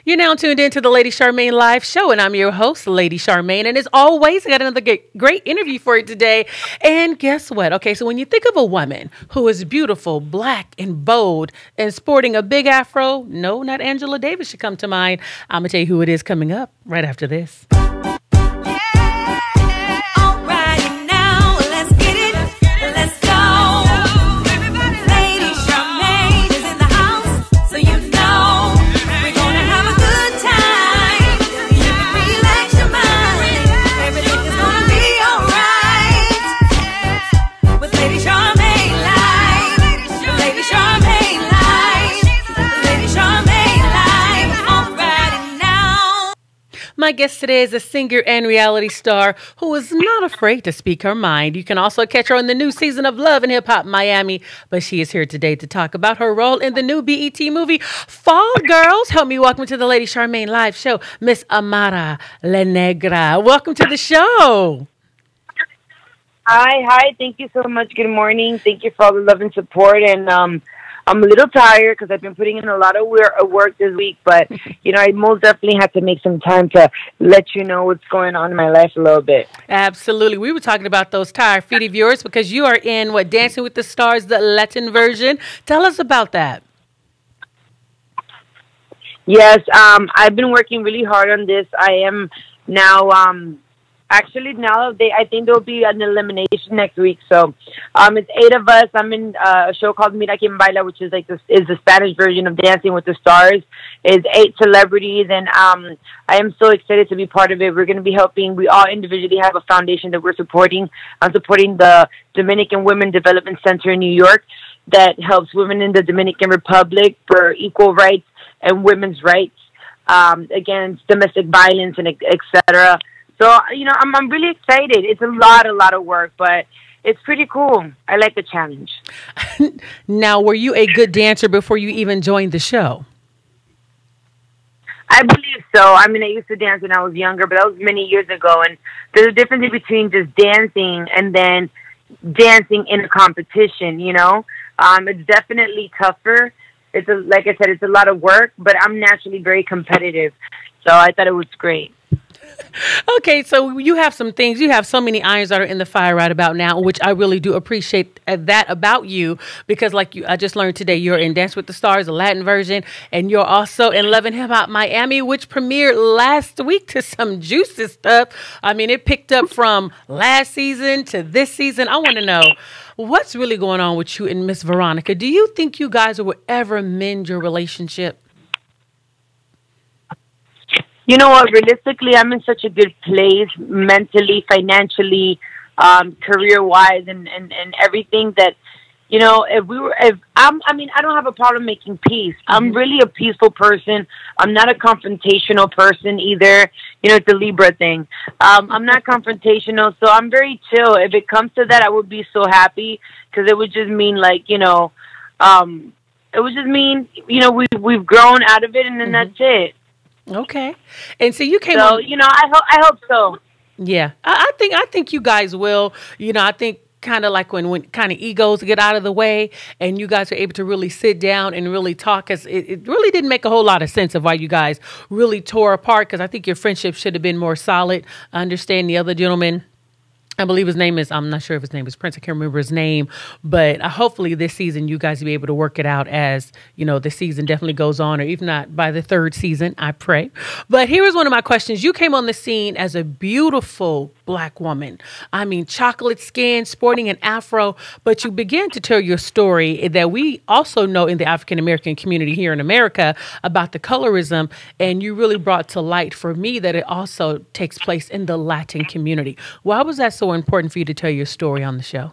You're now tuned into the Lady Charmaine live show, and I'm your host, Lady Charmaine. And as always, I got another great interview for you today. And guess what? Okay, so when you think of a woman who is beautiful, black, and bold, and sporting a big afro, no, not Angela Davis should come to mind. I'm going to tell you who it is coming up right after this. My guest today is a singer and reality star who is not afraid to speak her mind. You can also catch her on the new season of Love and Hip Hop Miami, but she is here today to talk about her role in the new BET movie, Fall Girls. Help me welcome to the Lady Charmaine live show, Miss Amara La Negra. Welcome to the show. Hi. Thank you so much. Good morning. Thank you for all the love and support. And I'm a little tired because I've been putting in a lot of work this week, but, I most definitely had to make some time to let you know what's going on in my life a little bit. Absolutely. We were talking about those tired feet of yours because you are in, Dancing with the Stars, the Latin version. Tell us about that. Yes, I've been working really hard on this. I am now... Actually, now I think there'll be an elimination next week. So, it's 8 of us. I'm in a show called Mira Quien Baila, which is the Spanish version of Dancing with the Stars. It's 8 celebrities, and I am so excited to be part of it. We're going to be helping. We all individually have a foundation that we're supporting. I'm supporting the Dominican Women Development Center in New York that helps women in the Dominican Republic for equal rights and women's rights against domestic violence and et cetera. So, I'm really excited. It's a lot of work, but it's pretty cool. I like the challenge. Now, were you a good dancer before you even joined the show? I believe so. I used to dance when I was younger, but that was many years ago. And there's a difference between just dancing and then dancing in a competition, It's definitely tougher. Like I said, it's a lot of work, but I'm naturally very competitive. So I thought it was great. Okay, so you have some things. You have so many irons that are in the fire right about now, which I really do appreciate that about you because, I just learned today, you're in Dance with the Stars, the Latin version, and you're also in Love and Hip Hop Miami, which premiered last week to some juicy stuff. It picked up from last season to this season. I want to know what's really going on with you and Miss Veronica. Do you think you guys will ever mend your relationship? You know what? Realistically, I'm in such a good place mentally, financially, career-wise, and everything that, I don't have a problem making peace. I'm really a peaceful person. I'm not a confrontational person either. It's the Libra thing. I'm not confrontational, so I'm very chill. If it comes to that, I would be so happy because it would just mean it would just mean, we've grown out of it, and then that's it. Okay, and so you came. So I hope so. Yeah, I think you guys will. I think kind of like when kind of egos get out of the way, and you guys are able to really sit down and really talk. Cause it really didn't make a whole lot of sense of why you guys really tore apart. Because I think your friendship should have been more solid. I understand the other gentleman. I believe his name is, I'm not sure if his name is Prince. I can't remember his name. But hopefully this season you guys will be able to work it out as, the season definitely goes on, or if not by the 3rd season, I pray. But here is one of my questions. You came on the scene as a beautiful black woman. Chocolate skin, sporting an afro, but you began to tell your story that we also know in the African-American community here in America about the colorism, and you really brought to light for me that it also takes place in the Latin community. Why was that so important for you to tell your story on the show?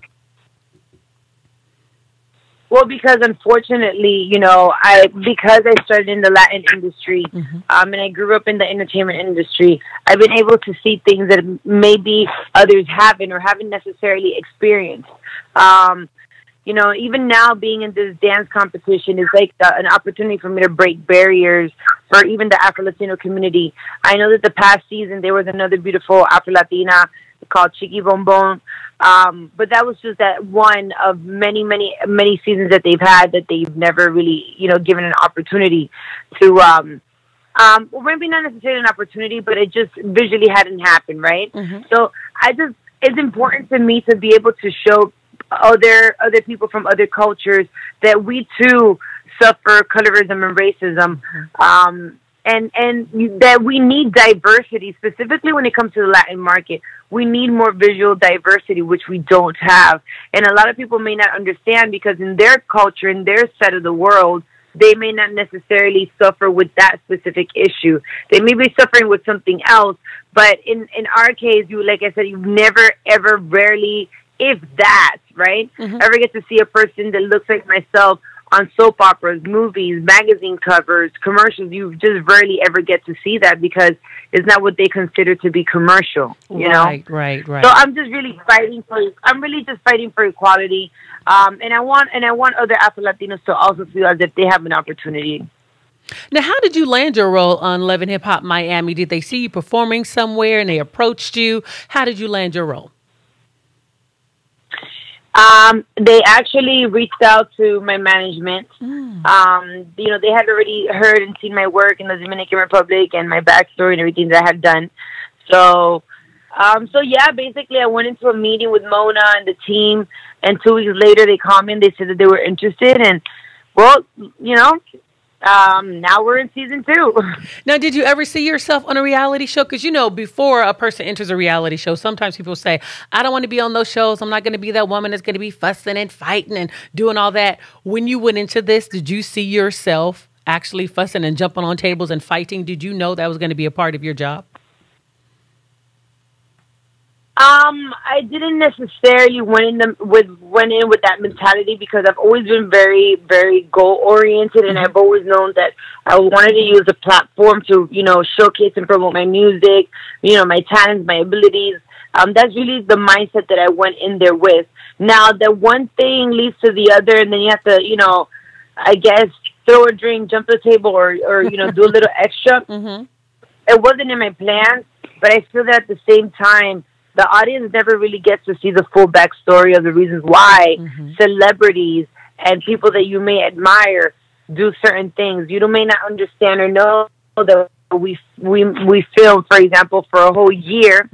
Well, because unfortunately, because I started in the Latin industry, and I grew up in the entertainment industry, I've been able to see things that maybe others haven't or haven't necessarily experienced. Even now being in this dance competition is like an opportunity for me to break barriers for even the Afro-Latino community. I know that the past season there was another beautiful Afro-Latina called Chiqui Bombon. But that was just that one of many, many, many seasons that they've had that they've never really, given an opportunity to well, maybe not necessarily an opportunity, but it just visually hadn't happened, right? So it's important to me to be able to show other people from other cultures that we too suffer colorism and racism, and that we need diversity, specifically when it comes to the Latin market. We need more visual diversity, which we don't have. And a lot of people may not understand, because in their culture, in their side of the world, they may not necessarily suffer with that specific issue. They may be suffering with something else, but in our case, like I said, you never, ever, rarely, if that, right, ever get to see a person that looks like myself on soap operas, movies, magazine covers, commercials. You just rarely ever get to see that, because it's not what they consider to be commercial, you know? Right. So I'm just really fighting for equality. And I want other Afro-Latinos to also feel as if they have an opportunity. Now, how did you land your role on Love and Hip Hop Miami? Did they see you performing somewhere and they approached you? How did you land your role? They actually reached out to my management. You know, they had already heard and seen my work in the Dominican Republic and my backstory and everything that I had done. So yeah, basically I went into a meeting with Mona and the team, and 2 weeks later they called me and they said that they were interested, and well, you know, now we're in season 2. Now, did you ever see yourself on a reality show? Because, you know, before a person enters a reality show, sometimes people say, I don't want to be on those shows. I'm not going to be that woman that's going to be fussing and fighting and doing all that. When you went into this, did you see yourself actually fussing and jumping on tables and fighting? Did you know that was going to be a part of your job? I didn't necessarily went in with that mentality, because I've always been very, very goal oriented, and I've always known that I wanted to use a platform to, you know, showcase and promote my music, you know, my talents, my abilities. That's really the mindset that I went in there with. Now, the one thing leads to the other, and then you have to, you know, I guess throw a drink, jump the table, or you know, do a little extra. It wasn't in my plans, but I feel that at the same time, the audience never really gets to see the full backstory of the reasons why celebrities and people that you may admire do certain things. You may not understand or know that we film, for example, for a whole year,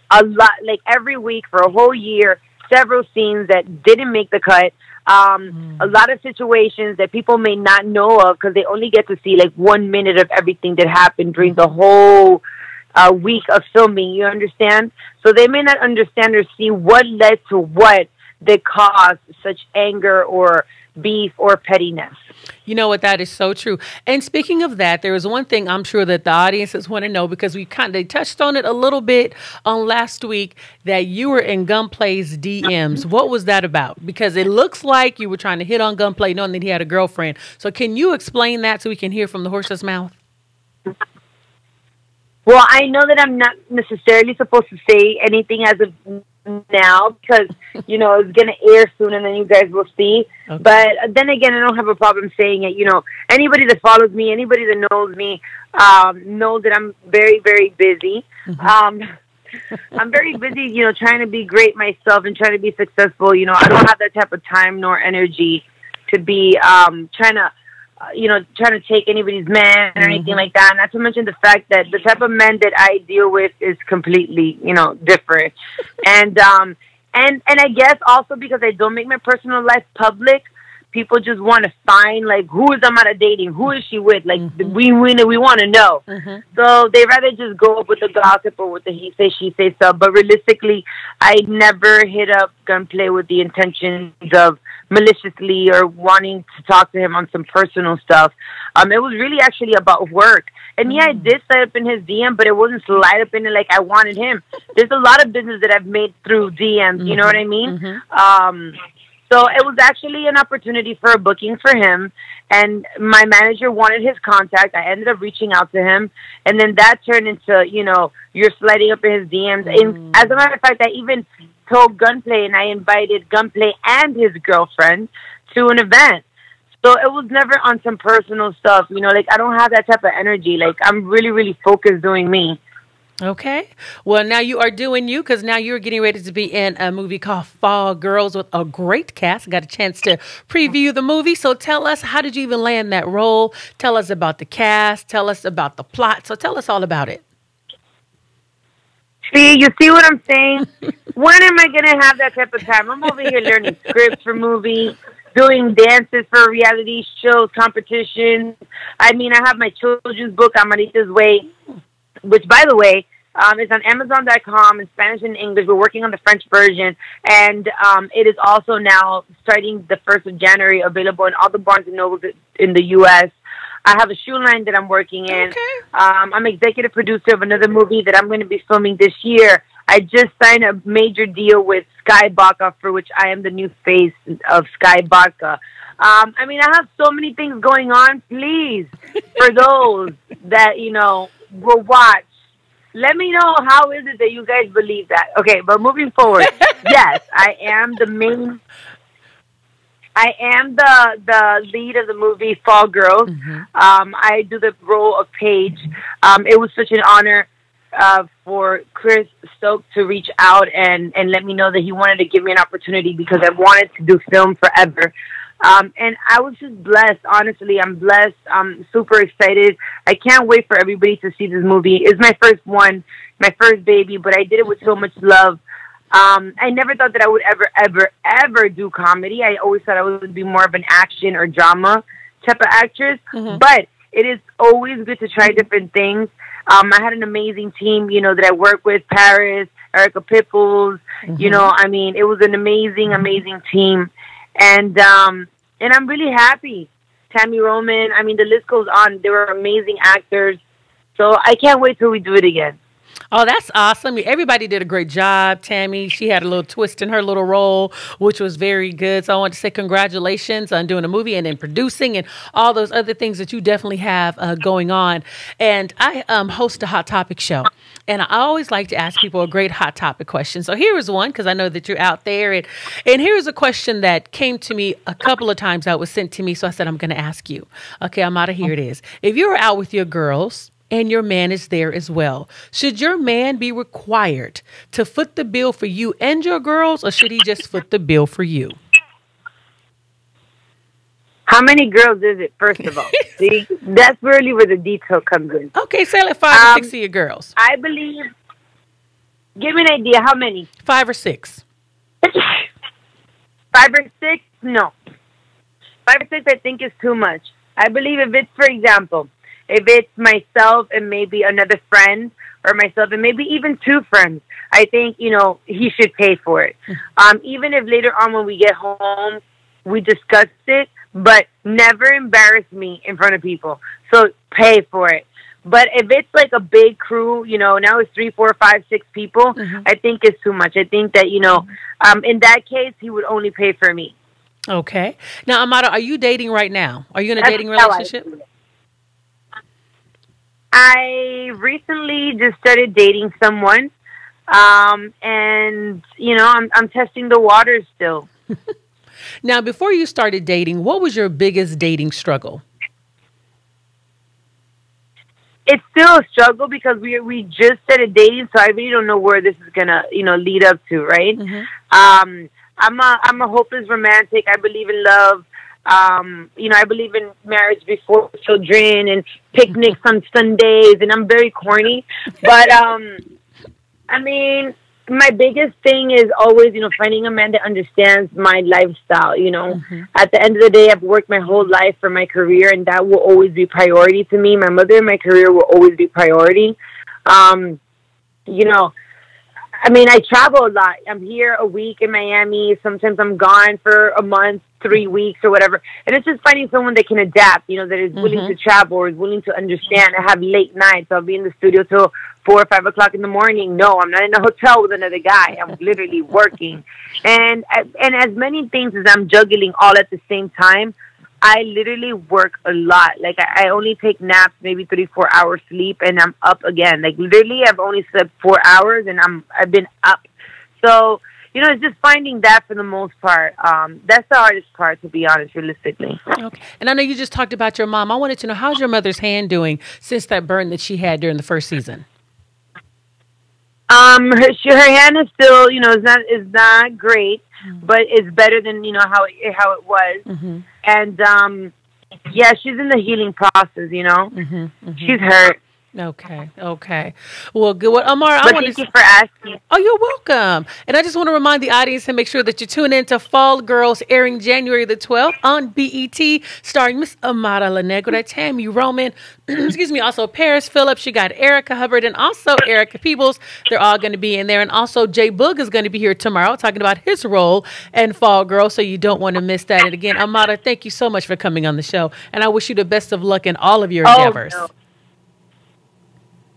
a lot, like every week for a whole year, several scenes that didn't make the cut. A lot of situations that people may not know of, because they only get to see like 1 minute of everything that happened during the whole week of filming, you understand? So they may not understand or see what led to what that caused such anger or beef or pettiness. You know what? That is so true. And speaking of that, there is one thing I'm sure that the audiences want to know, because they touched on it a little bit on last week, that you were in Gunplay's DMs. What was that about? Because it looks like you were trying to hit on Gunplay knowing that he had a girlfriend. So can you explain that so we can hear from the horse's mouth? Well, I know that I'm not necessarily supposed to say anything as of now, because, you know, it's going to air soon and then you guys will see. Okay. But then again, I don't have a problem saying it. You know, anybody that follows me, anybody that knows me, knows that I'm very, very busy. I'm very busy, you know, trying to be great myself and trying to be successful. You know, I don't have that type of time nor energy to be trying to take anybody's man or anything like that. Not to mention the fact that the type of men that I deal with is completely, you know, different. And I guess also because I don't make my personal life public, people just want to find, like, who is Amara dating? Who is she with? Like, we want to know. So they rather just go up with the gossip or with the he say, she say stuff. But realistically, I never hit up Gunplay with the intentions of maliciously or wanting to talk to him on some personal stuff. It was really actually about work. And yeah, I did slide up in his DM, but it wasn't slide up in it like I wanted him. There's a lot of business that I've made through DMs, you know what I mean? So it was actually an opportunity for a booking for him, and my manager wanted his contact. I ended up reaching out to him, and then that turned into, you know, you're sliding up in his DMs. And as a matter of fact, I even told Gunplay, and I invited Gunplay and his girlfriend to an event. So it was never on some personal stuff, you know, like I don't have that type of energy. Like I'm really, really focused doing me. Okay. Well, now you are doing you because now you're getting ready to be in a movie called Fall Girls with a great cast. I got a chance to preview the movie. So tell us, how did you even land that role? Tell us about the cast. Tell us about the plot. So tell us all about it. See, you see what I'm saying? When am I gonna have that type of time? I'm over here learning scripts for movies, doing dances for reality shows, competitions. I mean, I have my children's book, Amarita's Way, which, by the way, is on Amazon.com in Spanish and English. We're working on the French version, and it is also now starting the 1st of January, available in all the Barnes and Nobles in the U.S. I have a shoe line that I'm working in. Okay. I'm executive producer of another movie that I'm going to be filming this year. I just signed a major deal with Sky Baca, for which I am the new face of Sky Baca. I mean, I have so many things going on. Please, for those that, will watch, let me know how is it that you guys believe that. Okay, but moving forward, yes, I am the lead of the movie Fall Girls. Mm-hmm. I do the role of Paige. It was such an honor for Chris Stokes to reach out and let me know that he wanted to give me an opportunity because I've wanted to do film forever. And I was just blessed. Honestly, I'm blessed. I'm super excited. I can't wait for everybody to see this movie. It's my first one, my first baby, but I did it with so much love. I never thought that I would ever do comedy. I always thought I would be more of an action or drama type of actress. Mm-hmm. But it is always good to try different things. I had an amazing team, that I work with, Paris, Erica Pipples, mm-hmm. I mean, it was an amazing, amazing team. And I'm really happy. Tammy Roman, I mean, the list goes on. They were amazing actors. So I can't wait till we do it again. Oh, that's awesome. Everybody did a great job. Tammy, she had a little twist in her little role, which was very good. So I want to say congratulations on doing a movie and then producing and all those other things that you definitely have going on. And I host a Hot Topic show. And I always like to ask people a great Hot Topic question. So here is one, because I know that you're out there. And here's a question that came to me a couple of times that was sent to me. So I said, I'm going to ask you. Okay, Amara, here it is. If you were out with your girls and your man is there as well, should your man be required to foot the bill for you and your girls, or should he just foot the bill for you? How many girls is it, first of all? See, that's really where the detail comes in. Okay, say like 5 or 6 of your girls. I believe, give me an idea, how many? 5 or 6. 5 or 6? No. 5 or 6 I think is too much. I believe if it's, for example, if it's myself and maybe another friend, or myself and maybe even 2 friends, I think, he should pay for it. Even if later on when we get home, we discuss it, but never embarrass me in front of people. So pay for it. But if it's like a big crew, now it's 3, 4, 5, 6 people, mm-hmm. I think it's too much. I think that, in that case, he would only pay for me. Okay. Now, Amara, are you dating right now? Are you in a dating relationship? I recently just started dating someone, and I'm testing the waters still. Now, before you started dating, what was your biggest dating struggle? It's still a struggle because we just started dating, so I really don't know where this is gonna lead up to, right? Mm-hmm. I'm a hopeless romantic. I believe in love. I believe in marriage before children and picnics on Sundays, and I'm very corny. But, I mean, my biggest thing is always, finding a man that understands my lifestyle, Mm-hmm. At the end of the day, I've worked my whole life for my career, and that will always be priority to me. My mother and my career will always be priority. I mean, I travel a lot. I'm here a week in Miami. Sometimes I'm gone for a month, 3 weeks or whatever. And it's just finding someone that can adapt, that is willing Mm-hmm. to travel or is willing to understand. I have late nights. I'll be in the studio till 4 or 5 o'clock in the morning. No, I'm not in a hotel with another guy. I'm literally working. And as many things as I'm juggling all at the same time, I literally work a lot. Like, I only take naps, maybe 3, 4 hours sleep, and I'm up again. Like, literally, I've only slept 4 hours, and I've been up. So, it's just finding that for the most part. That's the hardest part, to be honest, realistically. Okay. And I know you just talked about your mom. I wanted to know, how's your mother's hand doing since that burn that she had during the first season? Her hand is still, is not great, but it's better than how it was. Mm-hmm. And yeah, she's in the healing process. Mm-hmm. Mm-hmm. She's hurt. Okay. Well, good. Well, Amara, But thank you for asking. Oh, you're welcome. And I just want to remind the audience to make sure that you tune in to Fall Girls, airing January the 12th on BET, starring Miss Amara La Negra, Tammy Roman, excuse me, also Paris Phillips. You got Erica Hubbard and also Erica Peebles. They're all going to be in there. And also Jay Boog is going to be here tomorrow talking about his role in Fall Girl, so you don't want to miss that. And again, Amara, thank you so much for coming on the show. And I wish you the best of luck in all of your endeavors. No.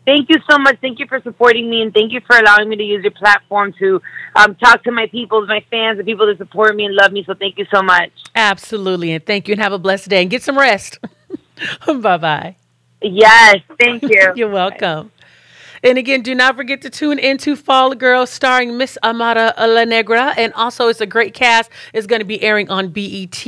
Thank you so much. Thank you for supporting me, and thank you for allowing me to use your platform to talk to my people, my fans, the people that support me and love me. So thank you so much. Absolutely. And thank you, and have a blessed day, and get some rest. Bye-bye. Yes. Thank you. You're welcome. And again, do not forget to tune into Fall Girls, starring Miss Amara La Negra. And also, it's a great cast. It's going to be airing on BET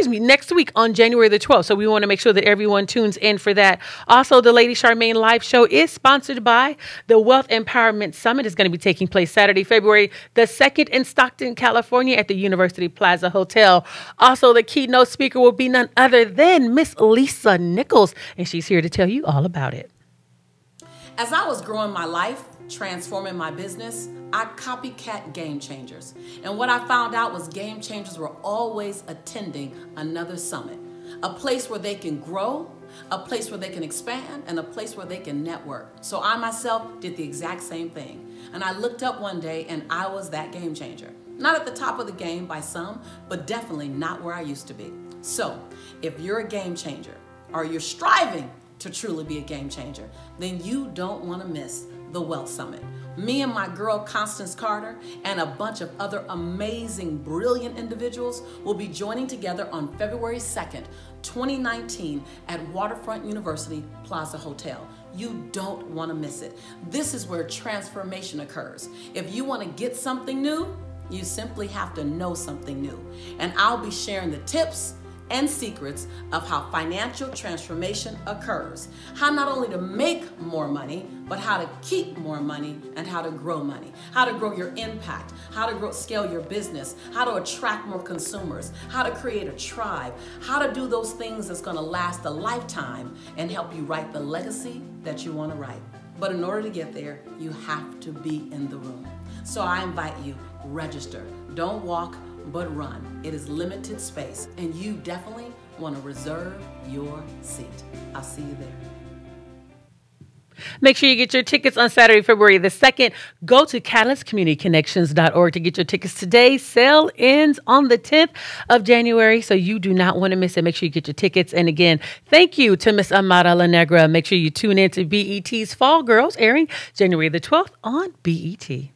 next week on January the 12th. So we want to make sure that everyone tunes in for that. Also, the Lady Charmaine live show is sponsored by the Wealth Empowerment Summit. Is going to be taking place Saturday, February the 2nd in Stockton, California at the University Plaza Hotel. Also, the keynote speaker will be none other than Miss Lisa Nichols, and she's here to tell you all about it. As I was growing my life, transforming my business, I copycat game changers. And what I found out was game changers were always attending another summit, a place where they can grow, a place where they can expand, and a place where they can network. So I myself did the exact same thing. And I looked up one day and I was that game changer. Not at the top of the game by some, but definitely not where I used to be. So if you're a game changer or you're striving to truly be a game changer, then you don't want to miss the Wealth Summit. Me and my girl Constance Carter and a bunch of other amazing, brilliant individuals will be joining together on February 2nd, 2019 at Waterfront University Plaza Hotel. You don't want to miss it. This is where transformation occurs. If you want to get something new, you simply have to know something new. And I'll be sharing the tips and secrets of how financial transformation occurs. How not only to make more money, but how to keep more money and how to grow money. How to grow your impact, how to scale your business, how to attract more consumers, how to create a tribe, how to do those things that's gonna last a lifetime and help you write the legacy that you wanna write. But in order to get there, you have to be in the room. So I invite you, register. Don't walk, but run. It is limited space, and you definitely want to reserve your seat. I'll see you there. Make sure you get your tickets on Saturday, February the 2nd. Go to catalystcommunityconnections.org to get your tickets today. Sale ends on the 10th of January, so you do not want to miss it. Make sure you get your tickets. And again, thank you to Miss Amara La Negra. Make sure you tune in to BET's Fall Girls, airing January the 12th on BET.